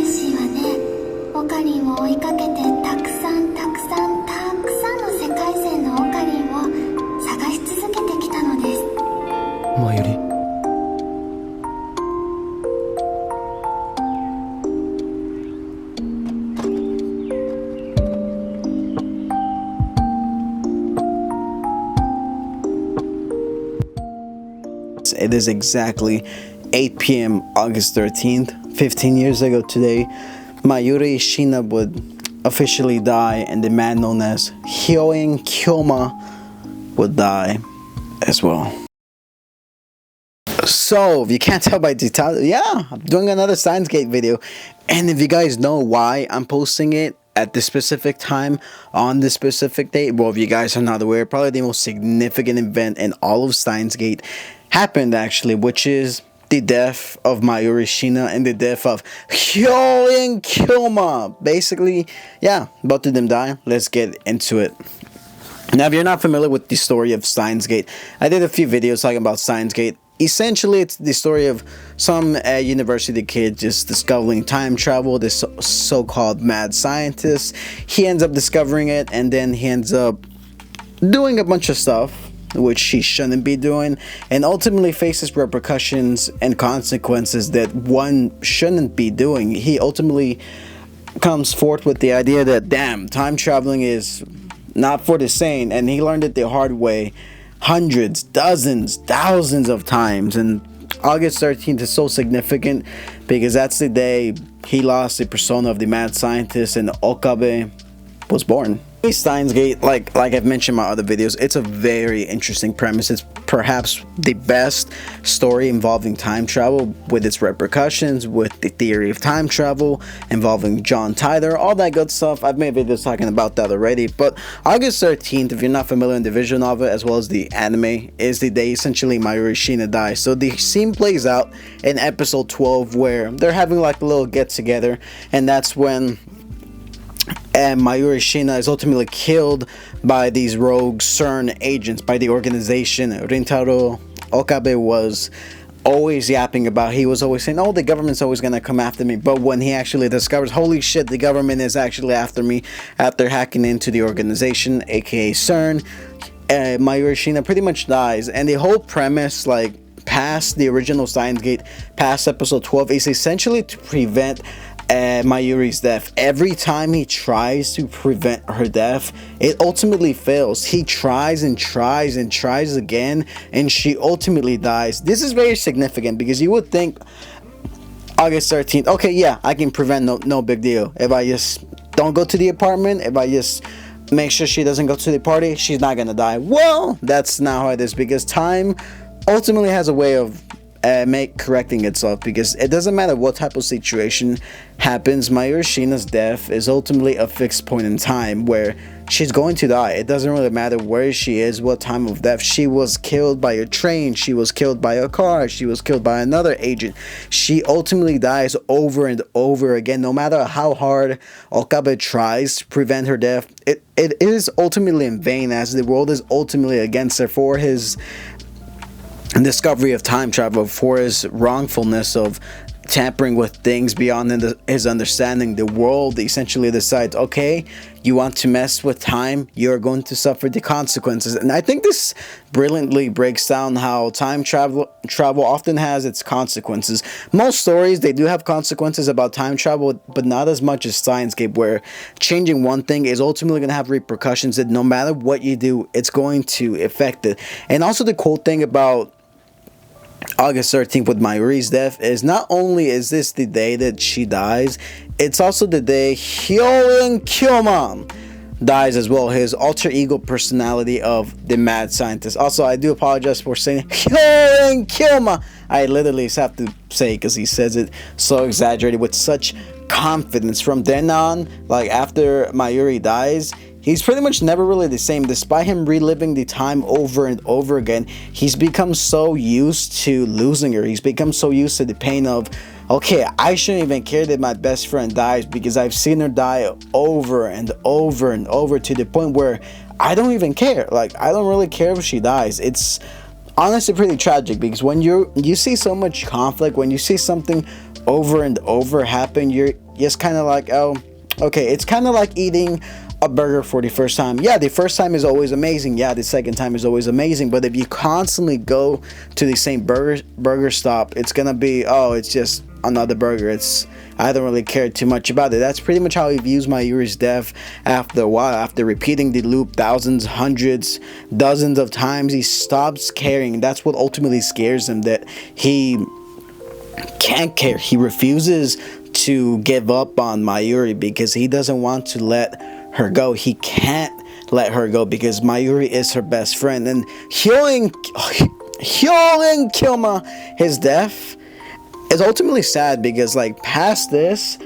しいわね。オカリンを追いかけてたくさんの世界線のオカリンを探し続けてきたのです。マユリ。It is exactly 8 p.m. August 13th. 15 years ago today, Mayuri Hououin would officially die, and the man known as Hououin Kyouma would die as well. So, if you can't tell by the title, yeah, I'm doing another Steins Gate video. And if you guys know why I'm posting it at this specific time on this specific date, well, if you guys are not aware, probably the most significant event in all of Steins Gate happened actually, which is the death of Mayuri Hououin and the death of Hououin Kyouma. Basically, yeah, both of them die. Let's get into it. Now, if you're not familiar with the story of Steins Gate, I did a few videos talking about Steins Gate. Essentially, it's the story of some university kid just discovering time travel, this so-called mad scientist. He ends up discovering it, and then he ends up doing a bunch of stuff which he shouldn't be doing, and ultimately faces repercussions and consequences that one shouldn't be doing. He ultimately comes forth with the idea that, damn, time traveling is not for the sane, and he learned it the hard way hundreds, dozens, thousands of times. And August 13th is so significant because that's the day he lost the persona of the mad scientist and Okabe was born. Steins Gate, like I've mentioned in my other videos, it's a very interesting premise. It's perhaps the best story involving time travel, with its repercussions, with the theory of time travel, involving John Titor, all that good stuff. I've made videos talking about that already. But August 13th, if you're not familiar in the visual novel as well as the anime, is the day essentially Mayuri Hououin dies. So the scene plays out in episode 12 where they're having like a little get together, and that's when Mayuri Hououin is ultimately killed by these rogue CERN agents, by the organization Rintaro Okabe was always yapping about. He was always saying, oh, the government's always gonna come after me. But when he actually discovers, holy shit, the government is actually after me, after hacking into the organization, aka CERN, Mayuri Hououin pretty much dies. And the whole premise, like past the original Steins Gate, past episode 12, is essentially to prevent Mayuri's death. Every time he tries to prevent her death, it ultimately fails. He tries and tries and tries again, and she ultimately dies. This is very significant because you would think August 13th, okay, yeah, I can prevent, no big deal. If I just don't go to the apartment, if I just make sure she doesn't go to the party, she's not gonna die. Well, that's not how it is, because time ultimately has a way of correcting itself, because it doesn't matter what type of situation happens. Mayuri Hououin's death is ultimately a fixed point in time where she's going to die. It doesn't really matter where she is, what time of death. She was killed by a train, she was killed by a car, she was killed by another agent. She ultimately dies over and over again. No matter how hard Okabe tries to prevent her death, it is ultimately in vain, as the world is ultimately against her for his discovery of time travel, for his wrongfulness of tampering with things beyond his understanding. The world essentially decides, okay, you want to mess with time, you're going to suffer the consequences. And I think this brilliantly breaks down how time travel often has its consequences. Most stories, they do have consequences about time travel, but not as much as Steins Gate, where changing one thing is ultimately going to have repercussions that no matter what you do, it's going to affect it. And also the cool thing about August 13th with Mayuri's death is not only is this the day that she dies, it's also the day Hououin Kyouma dies as well, his alter ego personality of the mad scientist. Also, I do apologize for saying Hououin Kyouma. I literally just have to say it because he says it so exaggerated with such confidence. From then on, like after Mayuri dies, he's pretty much never really the same. Despite him reliving the time over and over again, he's become so used to losing her. He's become so used to the pain of, okay, I shouldn't even care that my best friend dies, because I've seen her die over and over and over, to the point where I don't even care. Like, I don't really care if she dies. It's honestly pretty tragic, because when you see so much conflict, when you see something over and over happen, you're just kind of like, oh, okay. It's kind of like eating a burger for the first time. Yeah, the first time is always amazing. Yeah, the second time is always amazing. But if you constantly go to the same burger stop, it's gonna be, oh, it's just another burger. I don't really care too much about it. That's pretty much how he views Mayuri's death after a while. After repeating the loop thousands, hundreds, dozens of times, he stops caring. That's what ultimately scares him, that he can't care. He refuses to give up on Mayuri because he doesn't want to let her go. He can't let her go because Mayuri is her best friend. And Hououin Kyouma, his death is ultimately sad because, like, past this,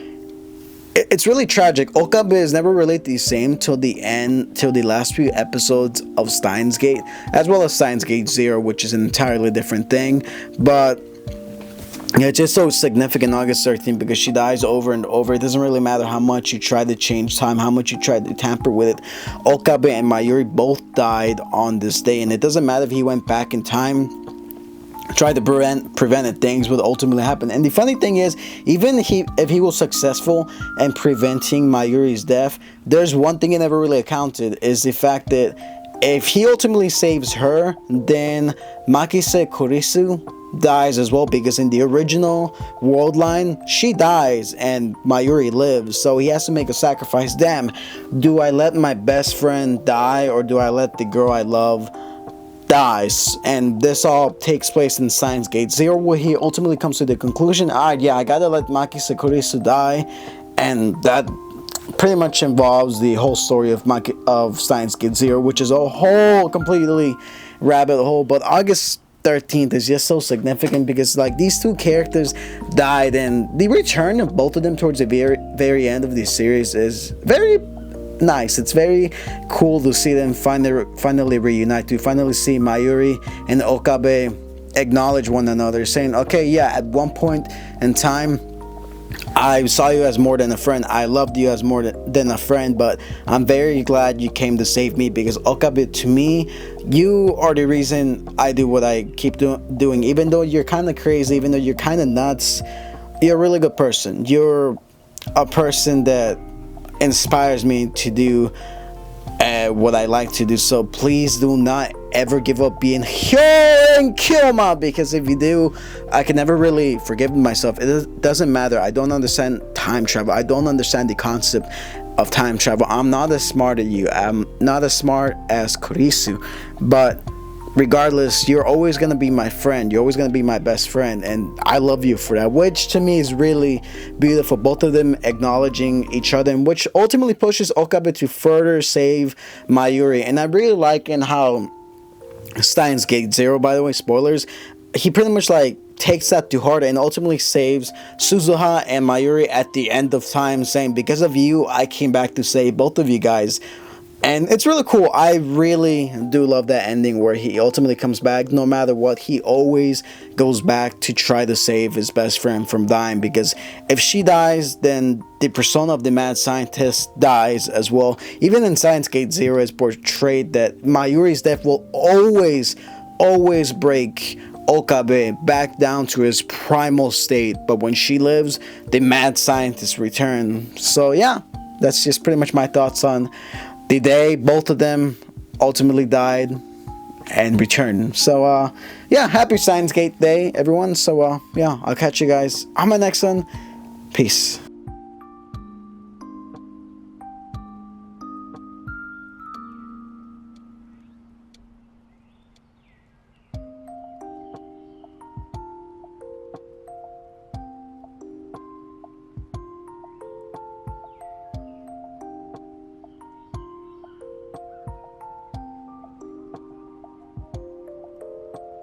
it's really tragic. Okabe is never really the same till the end, till the last few episodes of Steins Gate, as well as Steins Gate 0, which is an entirely different thing. But yeah, it's just so significant, August 13th, because she dies over and over. It doesn't really matter how much you try to change time, how much you try to tamper with it. Okabe and Mayuri both died on this day, and it doesn't matter if he went back in time, tried to prevent it, things would ultimately happen. And the funny thing is, even if he was successful in preventing Mayuri's death, there's one thing he never really accounted, is the fact that if he ultimately saves her, then Makise Kurisu dies as well, because in the original world line, she dies and Mayuri lives, so he has to make a sacrifice. Damn, do I let my best friend die, or do I let the girl I love dies? And this all takes place in Steins Gate 0, where he ultimately comes to the conclusion, yeah, I gotta let Makise Kurisu die. And that pretty much involves the whole story of Steins Gate 0, which is a whole completely rabbit hole. But August 13th is just so significant because, like, these two characters died, and the return of both of them towards the very end of the series is very nice. It's very cool to see them finally reunite, to finally see Mayuri and Okabe acknowledge one another, saying, okay, yeah, at one point in time, I saw you as more than a friend. I loved you as more than a friend, but I'm very glad you came to save me, because Okabe, to me, you are the reason I do what I keep doing. Even though you're kind of crazy, even though you're kind of nuts, you're a really good person. You're a person that inspires me to do what I like to do. So please do not ever give up being Hououin Kyouma, because if you do, I can never really forgive myself. It doesn't matter. I don't understand time travel. I don't understand the concept of time travel. I'm not as smart as you. I'm not as smart as Kurisu, but regardless, you're always going to be my friend. You're always going to be my best friend, and I love you for that, which to me is really beautiful. Both of them acknowledging each other, and which ultimately pushes Okabe to further save Mayuri. And I really like in how Steins Gate 0, by the way, spoilers, he pretty much like takes that to heart and ultimately saves Suzuha and Mayuri at the end of time, saying, because of you, I came back to save both of you guys. And it's really cool. I really do love that ending where he ultimately comes back. No matter what, he always goes back to try to save his best friend from dying, because if she dies, then the persona of the mad scientist dies as well. Even in Steins Gate 0, is portrayed that Mayuri's death will always break Okabe back down to his primal state, but when she lives, the mad scientist return. So yeah, that's just pretty much my thoughts on the day both of them ultimately died and returned. So yeah, happy Steins Gate Day, everyone. So yeah, I'll catch you guys on my next one. Peace.